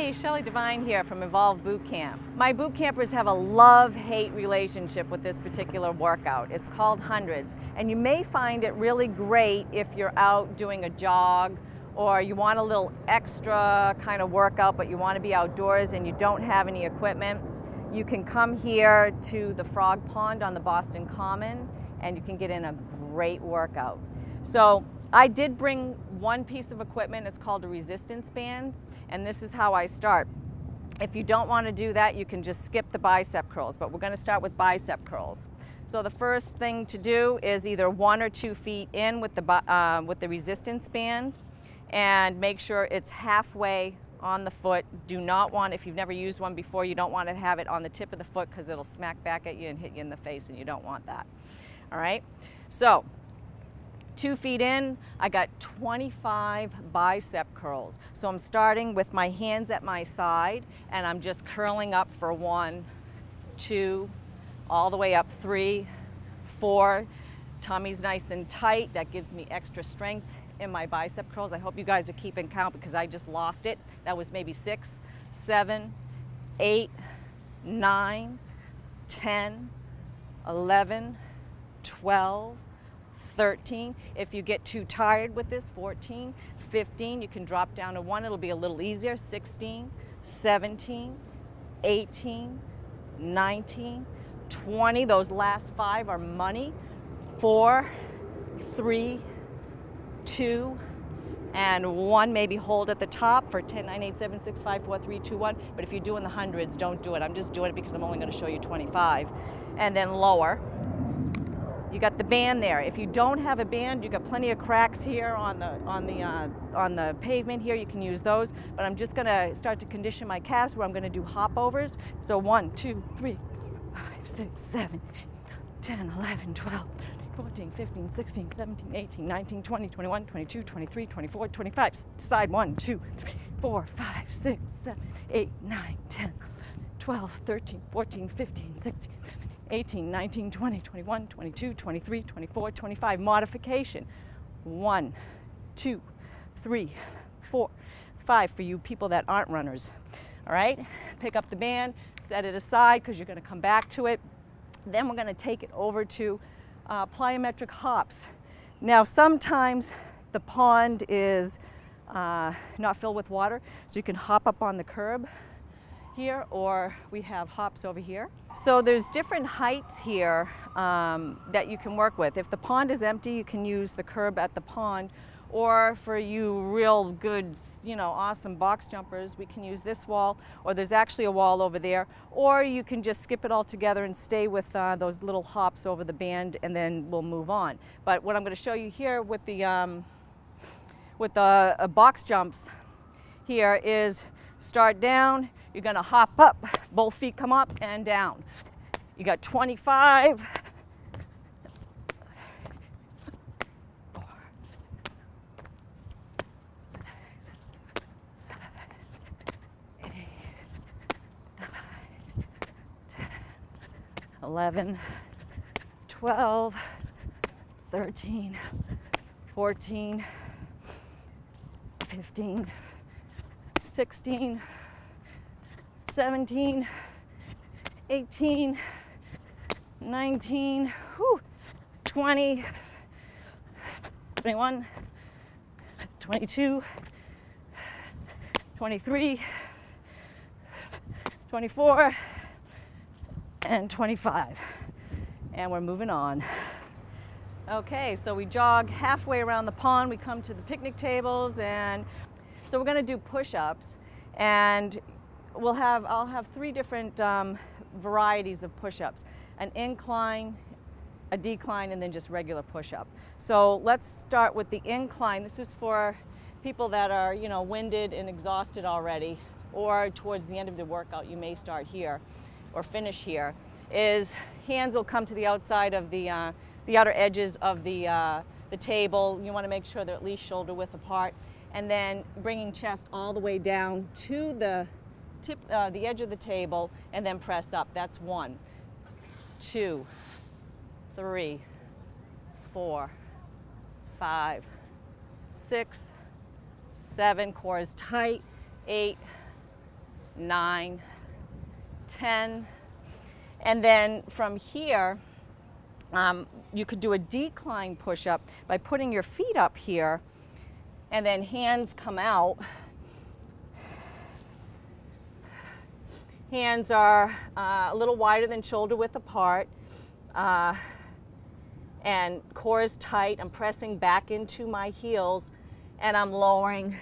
Hey, Shelley Devine here from Evolve Bootcamp. My boot campers have a love-hate relationship with this particular workout. It's called 100's, and you may find it really great if you're out doing a jog or you want a little extra kind of workout, but you want to be outdoors and you don't have any equipment. You can come here to the frog pond on the Boston Common and you can get in a great workout. So I did bring one piece of equipment. It's called a resistance band, and this is how I start. If you don't want to do that, you can just skip the bicep curls, but we're going to start with bicep curls. So the first thing to do is either 1 or 2 feet in with the resistance band, and make sure it's halfway on the foot. Do not want, if you've never used one before, you don't want to have it on the tip of the foot because it'll smack back at you and hit you in the face, and you don't want that. All right, so 2 feet in, I got 25 bicep curls. So I'm starting with my hands at my side and I'm just curling up for 1, 2, all the way up 3, 4. Tummy's nice and tight. That gives me extra strength in my bicep curls. I hope you guys are keeping count because I just lost it. That was maybe 6, 7, 8, 9, 10, 11, 12, 13. If you get too tired with this, 14, 15, you can drop down to 1. It'll be a little easier. 16, 17, 18, 19, 20. Those last 5 are money. 4, 3, 2, and 1. Maybe hold at the top for 10, 9, 8, 7, 6, 5, 4, 3, 2, 1. But if you're doing the 100's, don't do it. I'm just doing it because I'm only going to show you 25. And then lower. You got the band there. If you don't have a band, you got plenty of cracks here on the pavement here. You can use those. But I'm just going to start to condition my calves where I'm going to do hop overs. So 1, 2, 3, 5, 6, 7, 10, 11, 12, 14, 15, 16, 17, 18, 19, 20, 21, 22, 23, 24, 25. Decide 1, 2, 3, 4, 5, 6, 7, 8, 9, 10, 12, 13, 14, 15, 16, 18, 19, 20, 21, 22, 23, 24, 25. Modification. 1, 2, 3, 4, 5 for you people that aren't runners. All right? Pick up the band, set it aside because you're going to come back to it. Then we're going to take it over to plyometric hops. Now sometimes the pond is not filled with water, so you can hop up on the curb here, or we have hops over here. So there's different heights here that you can work with. If the pond is empty, you can use the curb at the pond, or for you real good, awesome box jumpers, we can use this wall, or there's actually a wall over there, or you can just skip it all together and stay with those little hops over the band, and then we'll move on. But what I'm going to show you here with the box jumps here is start down. You're going to hop up, both feet come up and down. You got 25. 4, 6, 7, 8, 9, 10, 11, 12, 13, 14, 15, 16, 17, 18, 19, 20, 21, 22, 23, 24, and 25. And we're moving on. Okay, so we jog halfway around the pond. We come to the picnic tables, and so we're going to do push-ups, and I'll have 3 different varieties of push-ups: an incline, a decline, and then just regular push-up. So let's start with the incline. This is for people that are, winded and exhausted already, or towards the end of the workout, you may start here or finish here. Hands will come to the outside of the outer edges of the table. You want to make sure they're at least shoulder width apart, and then bringing chest all the way down to the edge of the table, and then press up. That's 1, 2, 3, 4, 5, 6, 7, core is tight, 8, 9, 10. And then from here, you could do a decline push-up by putting your feet up here and then hands come out. Hands are a little wider than shoulder width apart, and core is tight. I'm pressing back into my heels and I'm lowering,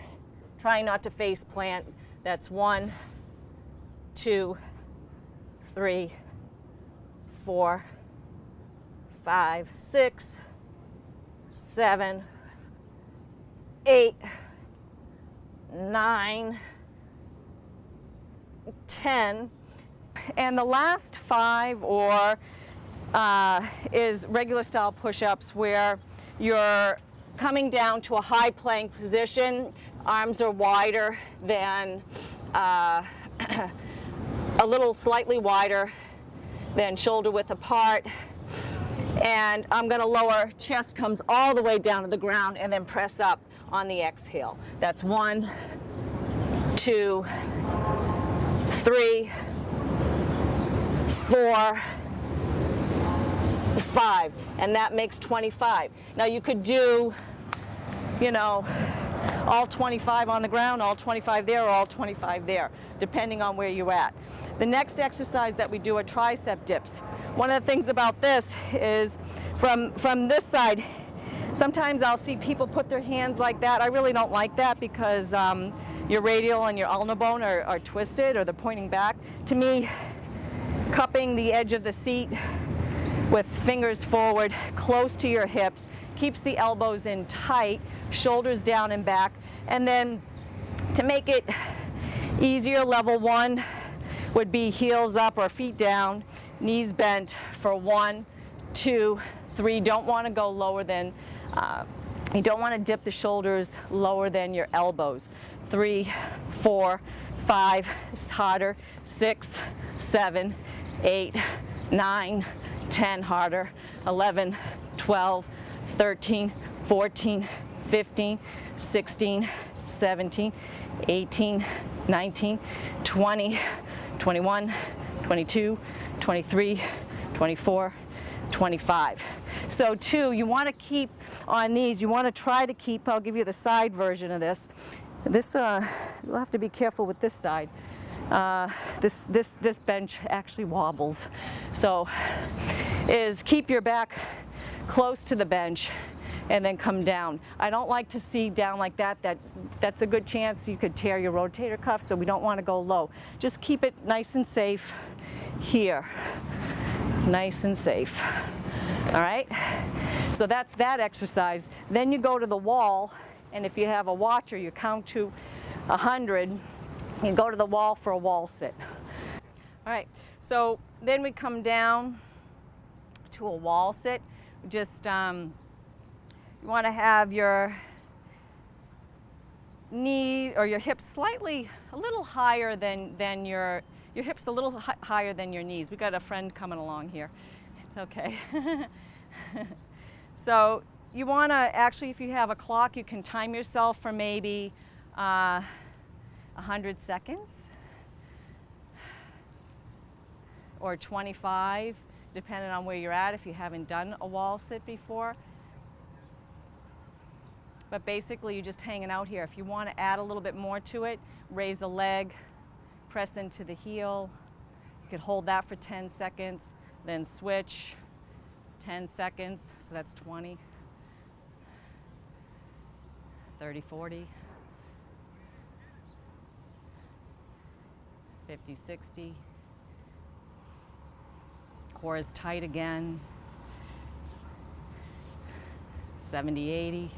trying not to face plant. That's 1, 2, 3, 4, 5, 6, 7, 8, 9, 10. And the last 5 is regular style push-ups, where you're coming down to a high plank position. Arms are wider than, a little slightly wider than shoulder width apart. And I'm going to lower, chest comes all the way down to the ground, and then press up on the exhale. That's 1, 2, 3, 4, 5, and that makes 25. Now you could do, you know, all 25 on the ground, all 25 there, or all 25 there, depending on where you're at. The next exercise that we do are tricep dips. One of the things about this is from this side, sometimes I'll see people put their hands like that. I really don't like that because your radial and your ulnar bone are twisted, or they're pointing back. To me, cupping the edge of the seat with fingers forward, close to your hips, keeps the elbows in tight, shoulders down and back. And then to make it easier, level 1 would be heels up or feet down, knees bent for 1, 2, 3. Don't want to go lower than, you don't want to dip the shoulders lower than your elbows. 3, 4, 5, it's harder, 6, 7, 8, 9, 10, harder, 11, 12, 13, 14, 15, 16, 17, 18, 19, 20, 21, 22, 23, 24, 25. So 2, you want to keep on these, you want to try to keep, I'll give you the side version of this. This, you'll have to be careful with this side. This bench actually wobbles. So is keep your back close to the bench and then come down. I don't like to see down like that. That's a good chance you could tear your rotator cuff, so we don't want to go low. Just keep it nice and safe here. Nice and safe. All right? So that's that exercise. Then you go to the wall, and if you have a watcher, you count to 100. You go to the wall for a wall sit. All right, so then we come down to a wall sit. Just, you want to have your knee or your hips slightly, a little higher than your hips a little higher than your knees. We got a friend coming along here. It's okay. So you want to actually, if you have a clock, you can time yourself for maybe 100 seconds or 25, depending on where you're at if you haven't done a wall sit before. But basically, you're just hanging out here. If you want to add a little bit more to it, raise a leg, press into the heel. You could hold that for 10 seconds, then switch, 10 seconds, so that's 20, 30, 40, 50, 60. Core is tight again. 70, 80.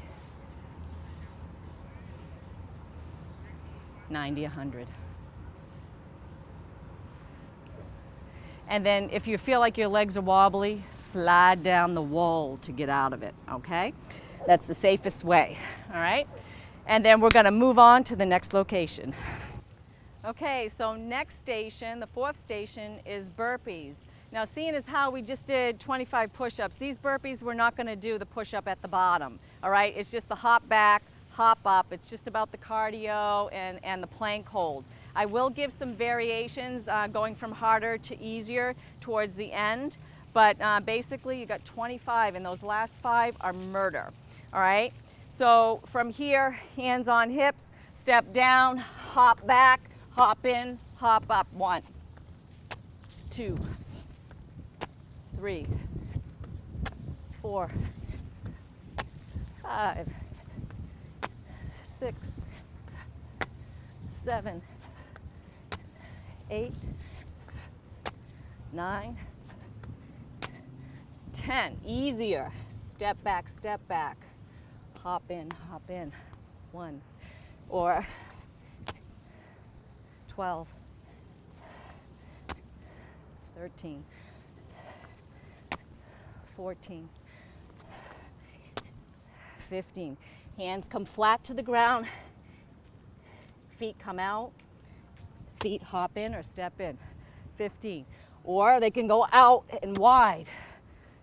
90, 100. And then if you feel like your legs are wobbly, slide down the wall to get out of it, okay? That's the safest way, all right? And then we're gonna move on to the next location. Okay, so next station, the 4th station, is burpees. Now, seeing as how we just did 25 push-ups, these burpees, we're not gonna do the push-up at the bottom, all right? It's just the hop back, hop up. It's just about the cardio and the plank hold. I will give some variations going from harder to easier towards the end, but basically you got 25 and those last 5 are murder, all right? So from here, hands on hips, step down, hop back, hop in, hop up. 1, 2, 3, 4, 5, 6, 7, 8, 9, 10. Easier. Step back, step back. Hop in, 1. Or 12, 13, 14, 15. Hands come flat to the ground. Feet come out. Feet hop in or step in. 15. Or they can go out and wide.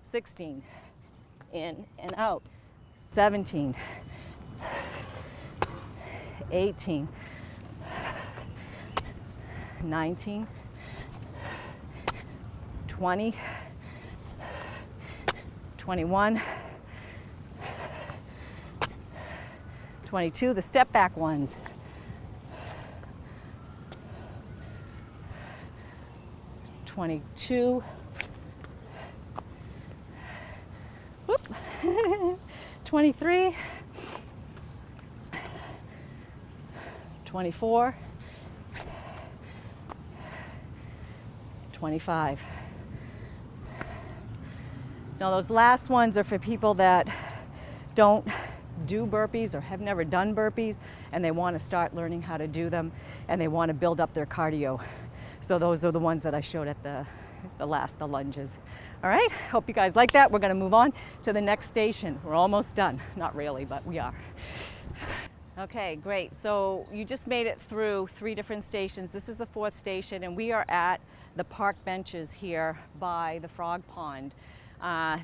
16. In and out. 17. 18. 19. 20. 21. 22. The step back ones. 22. Whoop. 23. 24. 25. Now those last ones are for people that don't do burpees or have never done burpees and they want to start learning how to do them and they want to build up their cardio. So those are the ones that I showed at the lunges. All right, hope you guys like that. We're gonna move on to the next station. We're almost done. Not really, but we are. Okay, great. So you just made it through 3 different stations. This is the 4th station and we are at the park benches here by the frog pond.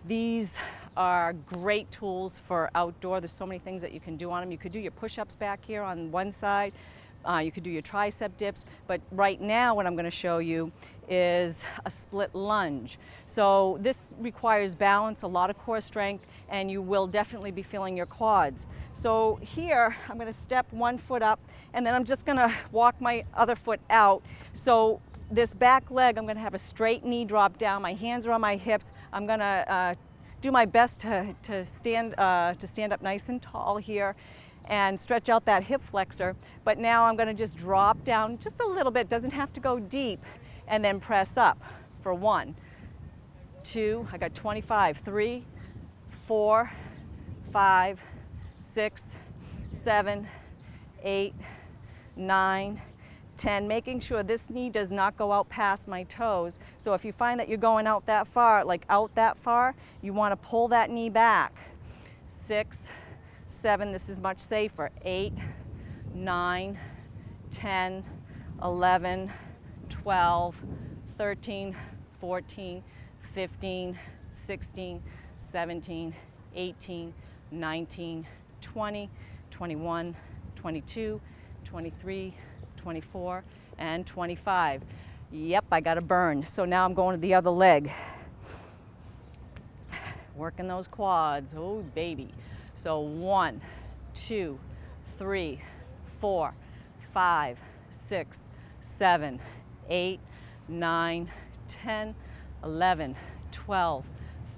These are great tools for outdoor. There's so many things that you can do on them. You could do your push-ups back here on one side. You could do your tricep dips, but right now what I'm going to show you is a split lunge. So this requires balance, a lot of core strength, and you will definitely be feeling your quads. So here I'm going to step one foot up and then I'm just going to walk my other foot out. So this back leg, I'm going to have a straight knee drop down. My hands are on my hips. I'm going to do my best to stand up nice and tall here and stretch out that hip flexor. But now I'm going to just drop down just a little bit. Doesn't have to go deep, and then press up for 1, 2. I got 25. 3, 4, 5, 6, 7, 8, 9. 10, making sure this knee does not go out past my toes. So if you find that you're going out that far, you want to pull that knee back. 6, 7, this is much safer. 8, 9, 10, 11, 12, 13, 14, 15, 16, 17, 18, 19, 20, 21, 22, 23, 24, and 25. Yep, I got a burn. So now I'm going to the other leg. Working those quads. Oh, baby. So 1, 2, 3, 4, 5, 6, 7, 8, 9, 10, 11, 12,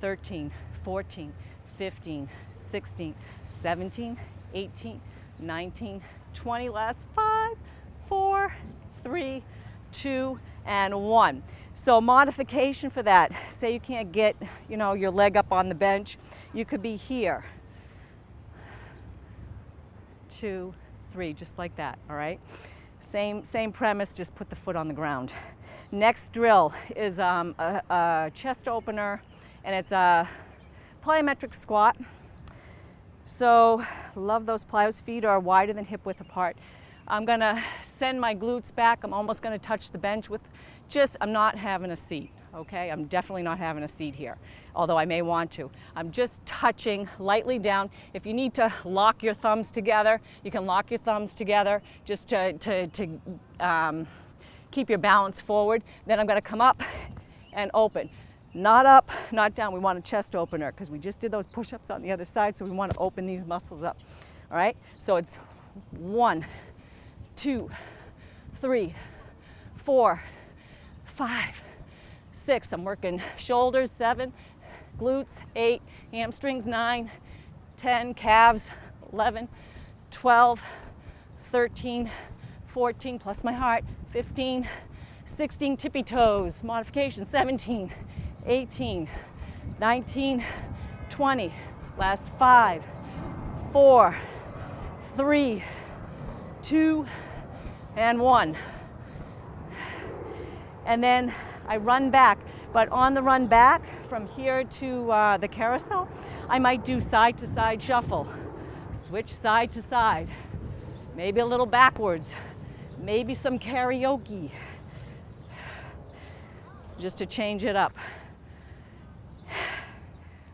13, 14, 15, 16, 17, 18, 19, 20. Last 5, 4, 3, 2, and 1. So modification for that, say you can't get, your leg up on the bench, you could be here. 2, 3, just like that, all right? Same premise, just put the foot on the ground. Next drill is a chest opener, and it's a plyometric squat. So love those plyos. Feet are wider than hip width apart. I'm gonna send my glutes back. I'm almost gonna touch the bench with I'm not having a seat, okay? I'm definitely not having a seat here, although I may want to. I'm just touching lightly down. If you need to lock your thumbs together, you can lock your thumbs together just to keep your balance forward. Then I'm gonna come up and open. Not up, not down. We want a chest opener because we just did those push-ups on the other side, so we want to open these muscles up. All right, so it's 1, 2, 3, 4, 5, 6. I'm working shoulders, 7, glutes, 8, hamstrings, 9, 10, calves, 11, 12, 13, 14, plus my heart, 15, 16, tippy toes, modification, 17, 18, 19, 20, last 5, 4, 3, 2, and 1. And then I run back, but on the run back from here to the carousel, I might do side to side shuffle, switch side to side, maybe a little backwards, maybe some karaoke, just to change it up.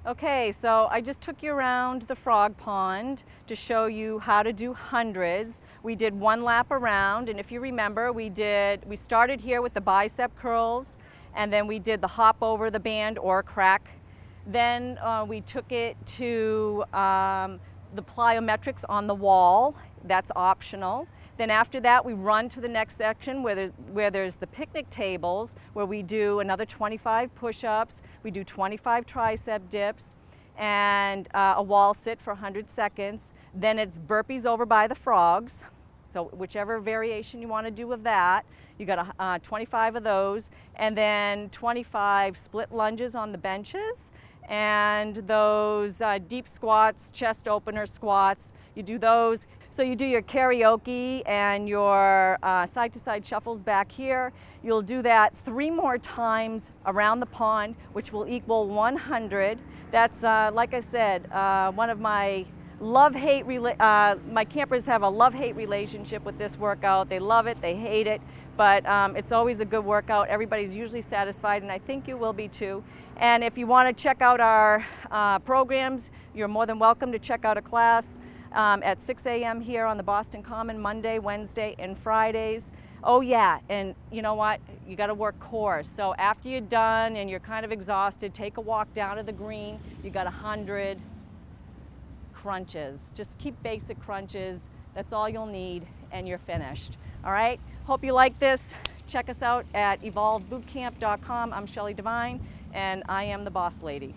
Okay, so I just took you around the frog pond to show you how to do 100s. We did 1 lap around, and if you remember, we started here with the bicep curls, and then we did the hop over the band or crack. Then we took it to the plyometrics on the wall. That's optional. Then after that, we run to the next section where there's the picnic tables, where we do another 25 push-ups, we do 25 tricep dips, and a wall sit for 100 seconds. Then it's burpees over by the frogs. So whichever variation you want to do of that, you got 25 of those, and then 25 split lunges on the benches, and those deep squats, chest opener squats, you do those. So you do your karaoke and your side-to-side shuffles back here. You'll do that 3 more times around the pond, which will equal 100. That's, like I said, one of my love-hate, my campers have a love-hate relationship with this workout. They love it, they hate it, but it's always a good workout. Everybody's usually satisfied, and I think you will be too. And if you want to check out our programs, you're more than welcome to check out a class at 6 a.m. here on the Boston Common, Monday, Wednesday, and Fridays. Oh yeah, and you know what? You got to work core. So after you're done and you're kind of exhausted, take a walk down to the green. You got 100 crunches. Just keep basic crunches. That's all you'll need, and you're finished. All right? Hope you like this. Check us out at evolvebootcamp.com. I'm Shelley Devine, and I am the boss lady.